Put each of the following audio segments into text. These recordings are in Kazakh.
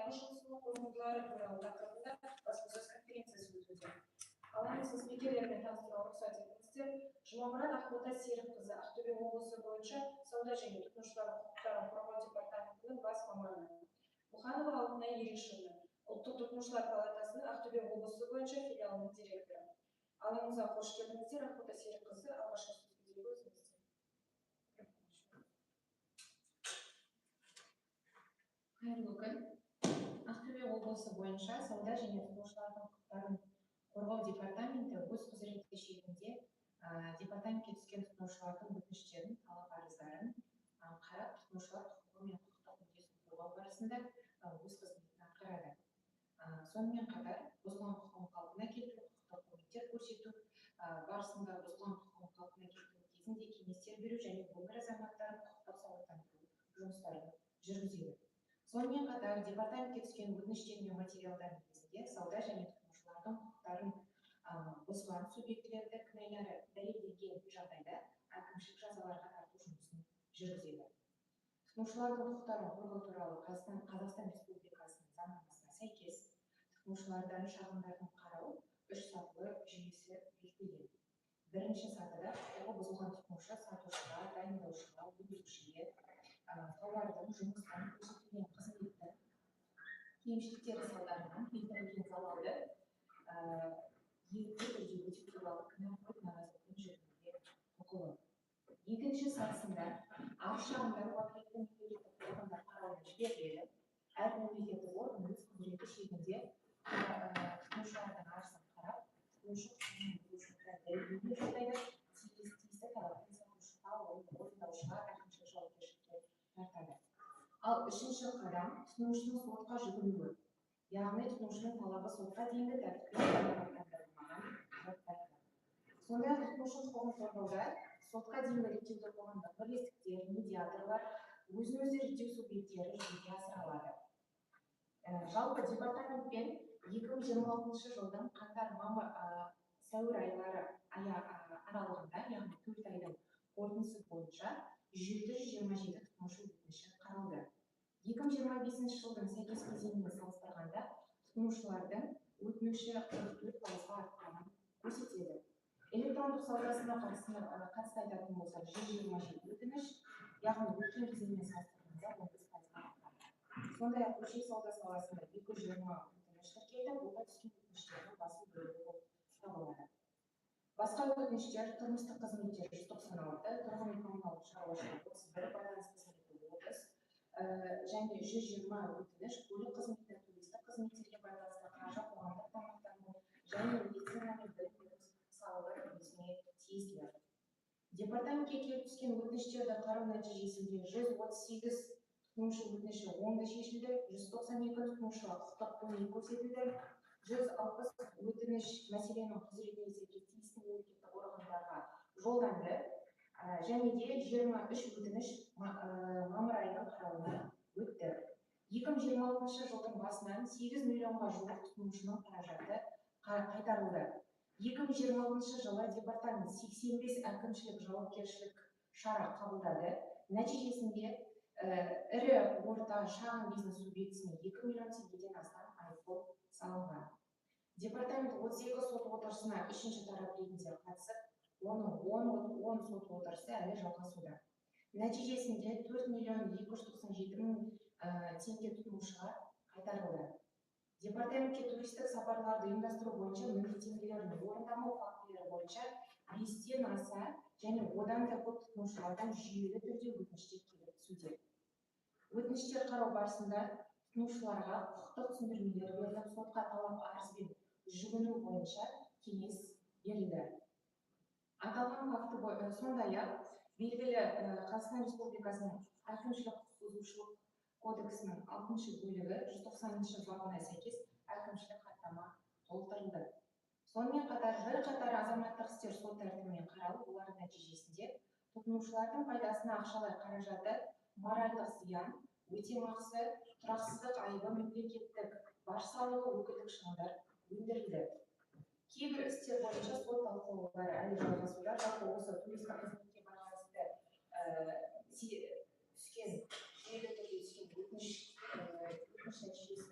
Баяғы жұмысының қорытындылары туралы тақырыбында баспасөз конференциясы өтуде. Қалаңыз спикерлермен таныстыруға рұқсат етіңіздер. Жұмамұрат Ақбота Серікқызы, Ақтөбе облысы бойынша сауда және тұтынушылар құқықтарын қорғау департаментінің бас маманы. Мұханова Алтынай Ерешова, Ұлттық тұтынушылар палатасының Ақтөбе облысы бойынша филиалының директоры. Алаңызға қош келдіңіздер. Ақбота Серікқызы, алғашқы сөзге өзіңіздер. Қайырлы күн. Ақтөбе облысы бойынша сауда және тұтынушылардың құқықтарын қорғау департаменті өз құзыреті шегінде департаментке түскен тұтынушылардың өтініштерін, талап арыздарын қарап, тұтынушылар құқығы мен құқықтық мүддесін қорғау барысында өз қызметін атқарады. Сонымен қатар, бұзылған құқығын қалпына келтіру, құқықтық көмектер көрсету барысында бұзылған құқығын қалпына келтіру кезінде кеңестер беру және өңір азаматтарын құқықтық сауаттандыру жұмыстарын жүргізеді. Сонымен қатар, департаментке түскен өтініштер мен материалдар негізінде сауда және тұтынушылардың құқықтарын бұзған субъектілерді кінәлары дәлелденген жағдайда әкімшілік жазаларға тарту жұмысын жүргізеді. Тұтынушылардың құқықтарын қорғау туралы Қазақстан Республикасының заңнамасына сәйкес тұтынушылардан шағымдардың қарау үш сатылы жүйесі бекітілген. Бірінші сатыда құқығы бұзылған тұтынушы сатушыға, дайындаушыға, өндірушіге тауардың, жұмыстан көрсетілген қызметтің кемшіліктері салдарынан келтірілген залалды ерікті түрде өтеу туралы кінә қойып наразылығын жүргізуге құқылы. Екінші сатысында арыз шағымдар уәкілетті мемлекеттік органдар қарауына жіберіледі. Әр мемлекеттік орган өз құзыреті шегінде тұтынушылардың арызын қарап, тұтынушы құқығын бұзушылыққа дәлелденген жағдайда тиісті талаппен сатушыға, орындаушыға әкімшілік жауапкершілікке тартады. Ал үшінші қадам тұтынушының сотқа жүгінуі, яғни тұтынушының талабы сотқа дейінгі тәртіппен қанағаттандырылмаған жағдайда. Сондай-ақ тұтынушы құқығын қорғауда сотқа дейінгі реттеуді қоғамдық бірлестіктер, медиаторлар, өзін-өзі реттеу субъектілері жүзеге асыра алады. Жалпы департаментпен 2026 жылдың қаңтар-сәуір айлары аралығында, яғни 4 айдың қорытындысы бойынша 727 тұтынушы өтініші қаралды. 2025 жылдың сәйкес кезеңімен салыстырғанда тұтынушылардың өтініші 44%-ға артқанын көрсетеді. Электрондық саудасына қатысты айтатын болсақ 127 өтініш, яғни өткен кезеңмен салыстырғанда 15%-ға артқан. Сондай-ақ көше сауда саласында 220 өтініш тіркелді, бұл да түскен өтініштердің басым бөлігі болып табылады. Басқа өтініштер тұрмыстық қызметтер 196, тұрғын үй коммуналдық шаруашылық 31, байланыс қызметі 30 және 120 өтініш көлік қызметтері, туристік қызметтерге байланысты қаржы, қоғамдық тамақтану және медицина мен білім беру салалары үлесіне тиесілі. Департаментке келіп түскен өтініштерді қарау нәтижесінде 138 тұтынушы өтініші оңды шешілді, 192 тұтынушыға құқықтық көмек көрсетілді, 160 өтініш мәселенің құзыретіне сәйкес тиісті мемлекеттік органдарға жолданды және де 23 өтініш мамыр айының қарауына өтті. 2026 жылдың басынан 8 миллионға жуық тұтынушының қаражаты қайтарылды. 2026 жылы департамент 85 әкімшілік жауапкершілік шара қабылдады. Нәтижесінде ірі орта шағын бизнес субъектісіне 2 миллион теңгеден астам айыппұл салынған. Департамент 32 сот отырысына үшінші тарап ретінде қатысып, оның 10 сот отырысы әлі жалғасуда. Нәтижесінде 4 миллион 297 мың теңге тұтынушыға қайтарылды. Департаментке туристік сапарларды ұйымдастыру бойынша міндеттемелердің орындамау фактілері бойынша 5-тен аса және одан да көп тұтынушылардан жүйелі түрде өтініштер келіп түсуде. Өтініштер қарау барысында тұтынушыларға құқықтық түсіндірмелер беріліп, сотқа талап арызбен жүгіну бойынша кеңес берілді. Аталған факті сондай-ақ белгілі Қазақстан Республикасының әкімшілік құқық бұзушылық кодексінің 6-шы бөлігі 190-шы бабына сәйкес әкімшілік хаттама толтырылды. Сонымен қатар бірқатар азаматтық істер сот тәртібімен қаралып, олардың нәтижесінде тұтынушылардың пайдасына ақшалай қаражаты, моральдық зиян, өтемақысы, тұрақсыздық айыбы, мемлекеттік баж салығы, өкілдік шығындар өндірілді. Кейбір істер бойынша сот талқылаулары әлі жалғасуда. Жалпы осы туристік қызметке байланысты түскен жүйелі түрде түскен өтініш нәтижесі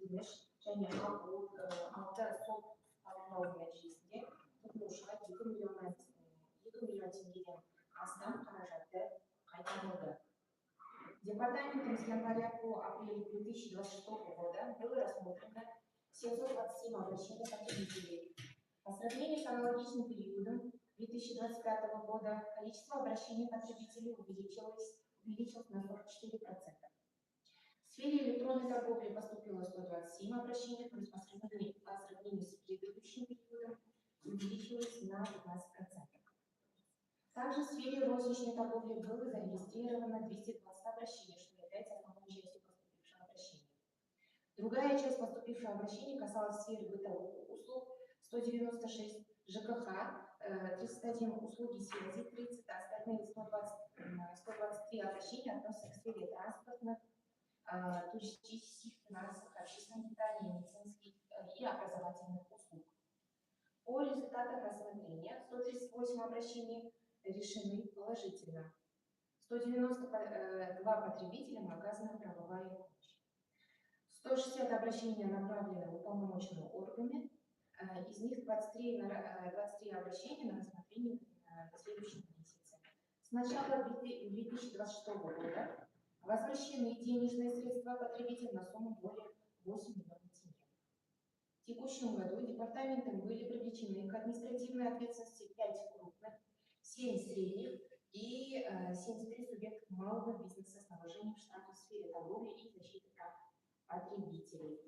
өтініш және алты сот талқылау нәтижесінде тұтынушыға 2 миллион теңгеден астам қаражатты қайтарылды. Департаментом с января по апрель 2026 года было рассмотрено 727 обращений потребителей. По сравнению с аналогичным периодом 2025 года количество обращений потребителей увеличилось на 44%. В сфере электронной торговли поступило 127 обращений, то есть по сравнению с предыдущим периодом увеличилось на 15%. Также в сфере розничной торговли было зарегистрировано 220 обращений, что является основной частью поступивших обращений. Другая часть поступивших обращений касалась сферы бытовых услуг, 196, ЖКХ, 301, услуги связи, 30, остальные 123 обращения относятся к сфере транспортных, туристических, финансовых, общественного питания, медицинских и образовательных услуг. По результатам рассмотрения 138 обращений решены положительно. 192 потребителям оказана правовая помощь. 160 обращений направлены в уполномоченные органы, из них 23 обращения на рассмотрение в следующем месяце. С начала 2026 года возвращены денежные средства потребителям на сумму более 8 миллионов тенге. В текущем году департаментом были привлечены к административной ответственности 5 крупных, 7 средних и 73 субъекта малого бизнеса с наложением штрафов в сфере торговли и защиты прав потребителей.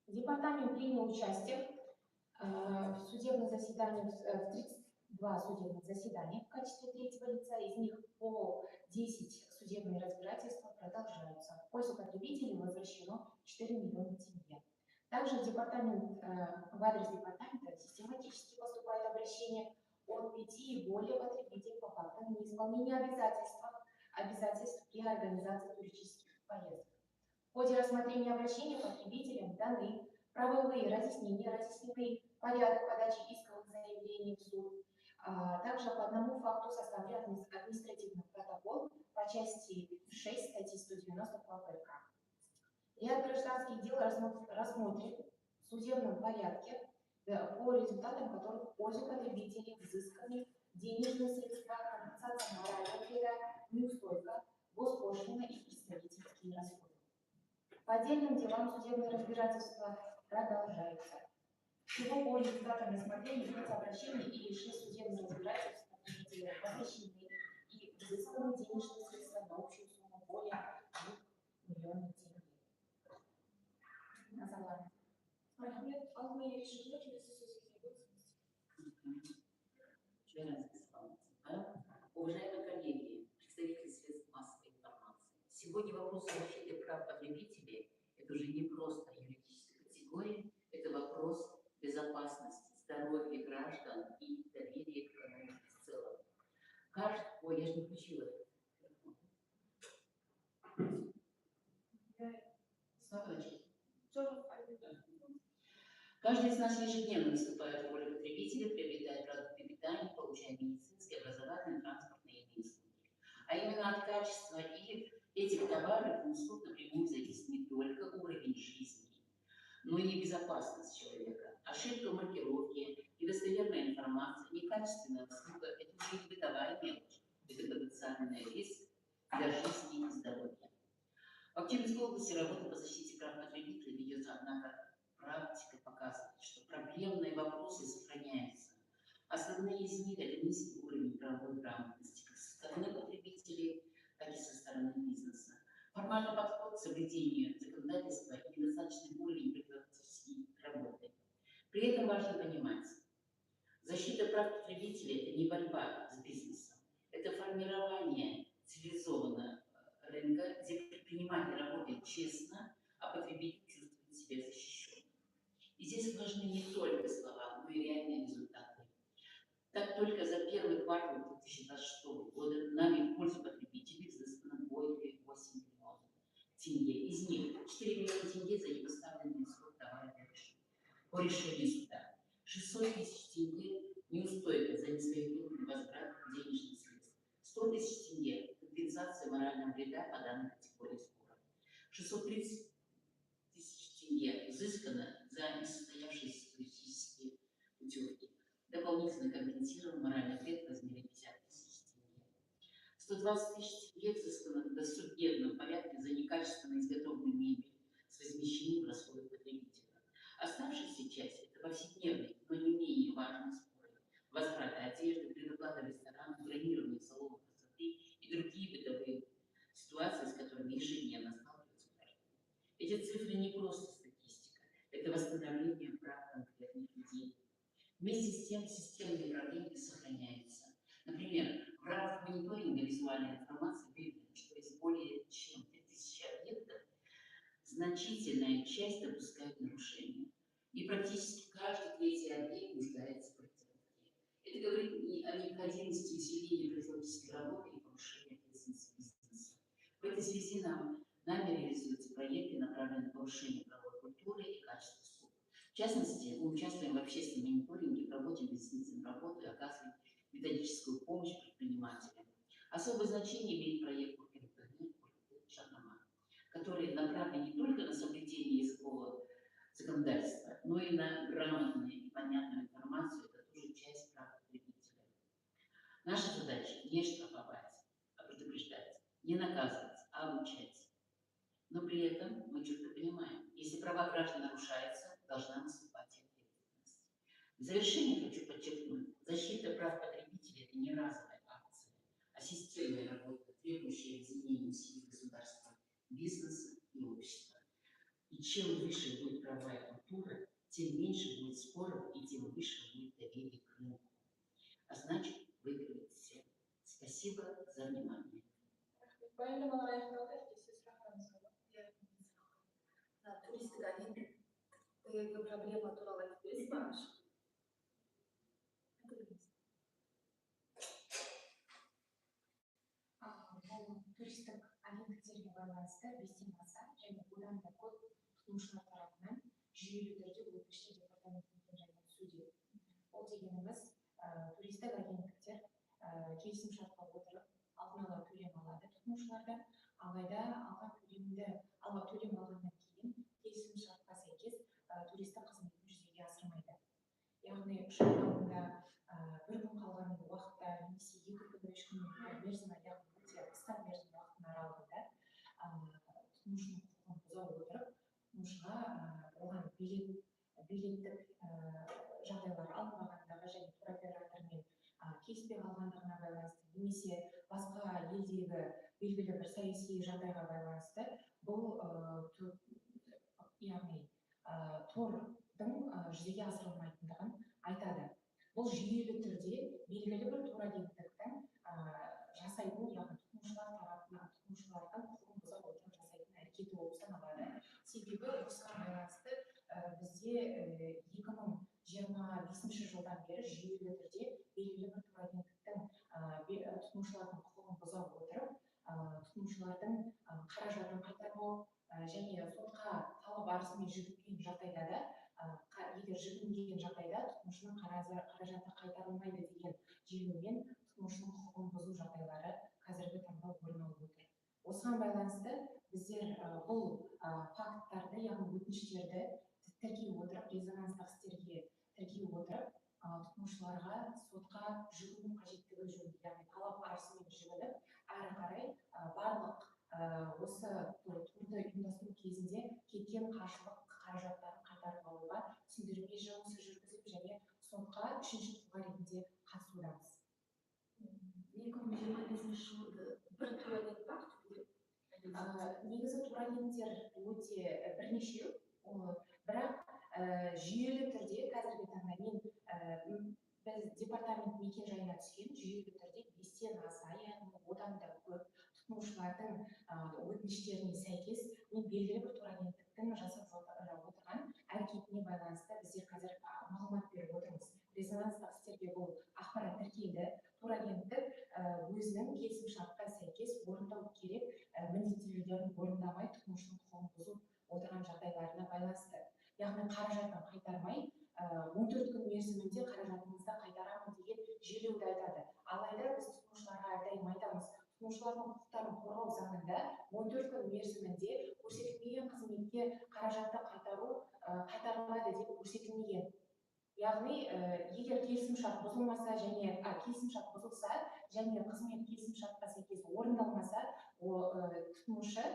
Департамент принял участие в судебных заседаниях, в 32 судебных заседания в качестве третьего лица, из них по 10 судебные разбирательства продолжаются. В пользу потребителей возвращено 4 миллиона тенге. Также в адрес департамента систематически поступают обращения от 5 и более потребителей по фактам неисполнения обязательств при организации туристических поездок. В ходе рассмотрения обращения потребителям даны правовые разъяснения, разъяснены порядок подачи исковых заявлений в суд. Также по одному факту составлен административный протокол по части 6 статьи 190 КПК. Ряд гражданских дел рассмотрен в судебном порядке, по результатам которых в пользу потребителей взысканы денежные средства, компенсация морального вреда, неустойка, госпошлина и представительские расходы. По отдельным делам судебные разбирательства продолжаются. Всего по результатам рассмотрения 5 обращений и 6 судебных разбирательств потребителей возвращены и взысканы денежные средства на общую сумму более 2 миллионов тенге. Назарларыңыз. Рахмет. Алдымен ерекше келесі сөзге Уважаемые коллеги, представители средств массовой информации, сегодня вопрос защиты прав потребителей – это уже не просто юридическая категория, это вопрос безопасности, здоровья граждан и доверия к экономике в целом. Ой, я же не включила. Каждый из нас ежедневно выступает в роли потребителя, приобретая продукты питания, получая медицинские, образовательные, транспортные и иные услуги. А именно от качества этих товаров и услуг напрямую зависит не только уровень жизни, но и безопасность человека. Ошибка в маркировке, недостоверная информация, некачественная услуга – это уже не бытовая мелочь, это потенциальный риск для жизни и здоровья. В Актюбинской области работа по защите прав потребителей ведется, однако практика показывает, что проблемные вопросы сохраняются. Основные из них – это низкий уровень правовой грамотности как со стороны потребителей, так и со стороны бизнеса. Формальный подход к соблюдению законодательства и недостаточный уровень преподавательской работы. При этом важно понимать, защита прав потребителей – это не борьба с бизнесом, это формирование цивилизованного рынка, где предприниматель работает честно, а потребитель чувствует себя защищенным. И здесь важны не только слова, но и реальные результаты. Так, только за первый квартал 2026 года нами в пользу потребителей взыскано более 8 миллионов тенге. Из них 4 миллиона тенге за непоставленный срок товара по решению суда. 600 тысяч тенге неустойка за несвоевременный возврат денежных средств. 100 тысяч тенге компенсация морального вреда по данной категории спора. 630 тысяч компенсирован моральный вред в размере 50 тысяч тенге. 120 тысяч тенге взыскано в досудебном порядке за некачественно изготовленную мебель с возмещением расходов потребителя. Оставшаяся часть – это повседневные, но не менее важные споры. Возвраты одежды, предоплата в ресторанах, бронирование салонов красоты и другие бытовые ситуации, с которыми ежедневно сталкиваются граждане. Эти цифры не просто статистика, это восстановление прав конкретных людей. Вместе с тем системные проблемы сохраняются. Например, в рамках мониторинга визуальной информации выявлено, что из более чем 3000 объектов значительная часть допускает нарушения. И практически каждый третий объект нуждается в корректировке. Это говорит о необходимости усиления профилактической работы и повышения ответственности бизнеса. В этой связи нами реализуются проекты, направленные на повышение правовой культуры и качества услуг. В частности, мы участвуем в общественном мониторинге, проводим инвестиционную работу и оказываем методическую помощь предпринимателям. Особое значение имеет проект Шахнама, который направлен не только на соблюдение языкового законодательства, но и на грамотную и понятную информацию. Это тоже часть прав потребителя. Наша задача не штрафовать, а предупреждать, не наказывать, а обучать. Но при этом мы четко понимаем, если права граждан нарушаются, должна наступать ответственность. В завершение хочу подчеркнуть, защита прав потребителей – это не разовая акция, а системная работа, требующая объединения усилий государства, бизнеса и общества. И чем выше будет правовая культура, тем меньше будет споров и тем выше будет доверие к рынку. А значит, выигрывает все. Спасибо за внимание. Туристік агенттіктегі проблема туралы айтып бересіз бе? Бұл туристік агенттіктерге байланысты бестен аса және одан да көп тұтынушылар тарапынан жүйелі түрде өтініштер департаментіне және түсуде. Ол дегеніміз туристік агенттіктер келісімшартқа отырып алдын ала төлем алады тұтынушылардан, алайда алған төлем алғаннан кейін келісімшартқа сәйкес туристік қызметін жүзеге асырмайды. Яғни ұшақ алдында бір күн қалған уақытта немесе 2 күн 3 күн мерзімі, яғни өте қысқа мерзім уақыттың аралығында тұтынушының құқығын бұза отырып, тұтынушыға оған билеттік жағдайлар алынбағандығы және туроператормен келіспей қалғандығына байланысты немесе басқа елдегі белгілі бір саяси жағдайға байланысты бұл яғни тордың жүзеге асырылмайтындығын айтады. Бұл жүйелі түрде белгілі бір тур агенттіктің жасайтын, яғни тұтынушылардың құқығын бұза отырып жасайтын әрекеті болып саналады. Себебі осыған байланысты бізде 2025 жылдан бері жүйелі түрде белгілі бір тур агенттіктің тұтынушылардың құқығын бұза отырып, тұтынушылардың қаражатын қайтармау және сотқа талап арызымен жүгінген жағдайда да, егер жүгінген жағдайда тұтынушының қаражаты қайтарылмайды деген желеумен тұтынушының құқығын бұзу жағдайлары қазіргі таңда орын алып отыр. Осыған байланысты біздер бұл факттарды, яғни өтініштерді тіркей отырып, резонанстық істерге тіркей отырып, тұтынушыларға сотқа жүгіну қажеттігі жөнінде, яғни талап арызымен жүгініп, әрі қарай барлық осы турды ұйымдастыру кезінде кеткен қаражаттарын қайтарып алуға түсіндірме жұмысы жүргізіп және сотқа үшінші тұлға ретінде қатысудамыз. 2025 жылы бір тур агент бар? Негізі тур агенттер өте бірнешеу, бірақ жүйелі түрде қазіргі таңда біз департамент мекен-жайына түскен жүйелі түрде 5-тен аса, яғни одан да көп тұтынушылардың өтініштеріне сәйкес мен белгілі бір тур агенттіктің жасап отырған әрекетіне байланысты біздер қазір мағлұмат беріп отырмыз. Резонанстық істерге бұл ақпарат тіркелді. Тур агенттік өзінің келісімшартқа сәйкес орындау керек міндеттемелерін орындамай тұтынушының құқығын бұзып отырған жағдайларына байланысты. Яғни қаражатын қайтармай, 14 күн мерзімінде қаражатыңызды қайтарамын деген желеуді айтады. Алайда біз тұтынушыларға әрдайым айтамыз, тұтынушылардың құқықтарын қорғау заңында 14 күн мерзімінде көрсетілмеген қызметке қаражатты қайтарылады деп көрсетілмеген. яғни егер келісімшарт бұзылмаса және келісімшарт бұзылса және қызмет келісімшартқа сәйкес орындалмаса тұтынушы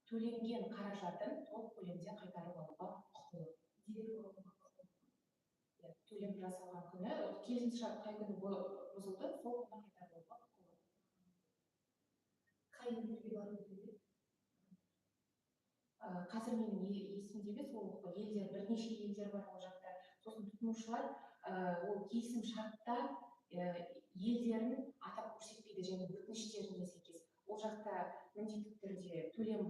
төленген қаражатын толық көлемде қайтарып алуға құқылы. Төлем жасалған күні келісімшарт қай күні бұзылды, сол күні қайтарып алуға құқылы. Қай елдерге бару керек? Қазір менің есімде емес, ол елдер, бірнеше елдер бар ол жақта. Сосын тұтынушылар ол келісім шартта елдерін атап көрсетпейді және өтініштеріне сәйкес. Ол жақта міндетті түрде төлем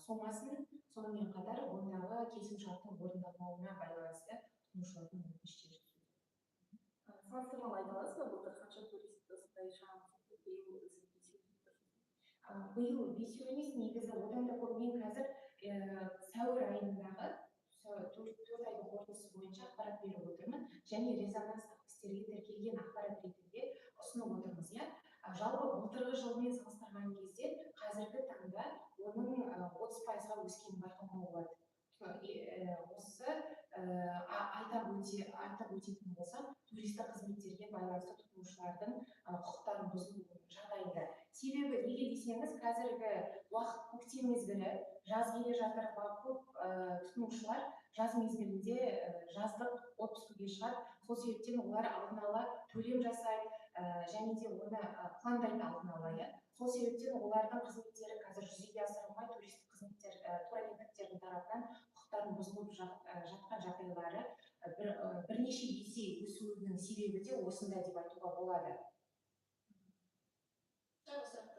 сомасын, сонымен қатар ондағы келісім шарттың орындалмауына байланысты тұтынушылардың өтініштері. Салыстырмалы айта аласыз ба, былтыр қанша турист осындай шағын биыл Биыл бесеу емес, негізі одан да көп. Мен қазір сәуір айындағы 4 айдың қорытындысы бойынша ақпарат беріп отырмын және резонанстық істерге тіркелген ақпарат ретінде ұсынып отырмыз. Жалпы былтырғы жылмен салыстырған кезде қазіргі таңда оның 30%-ға өскенін байқауға болады. Осы айтып өтетін болсам, туристік қызметтерге байланысты тұтынушылардың құқықтарын бұзу жағдайында. Себебі неге десеңіз, қазіргі уақыт көктем мезгілі, жаз келе жатыр, көп тұтынушылар жаз мезгілінде жаздық отпускіге шығады. Сол себептен олар алдын ала төлем жасайды және де оны пландайды алдын ала. Сол себептен олардың қызметтері қазір жүзеге асырылмай, туристік қызметтер, турагентіктердің тарапынан құқықтарын бұзылып жатқан жағдайлары бірнеше есе өсуінің себебі де осында деп айтуға болады. Тағы сұрақ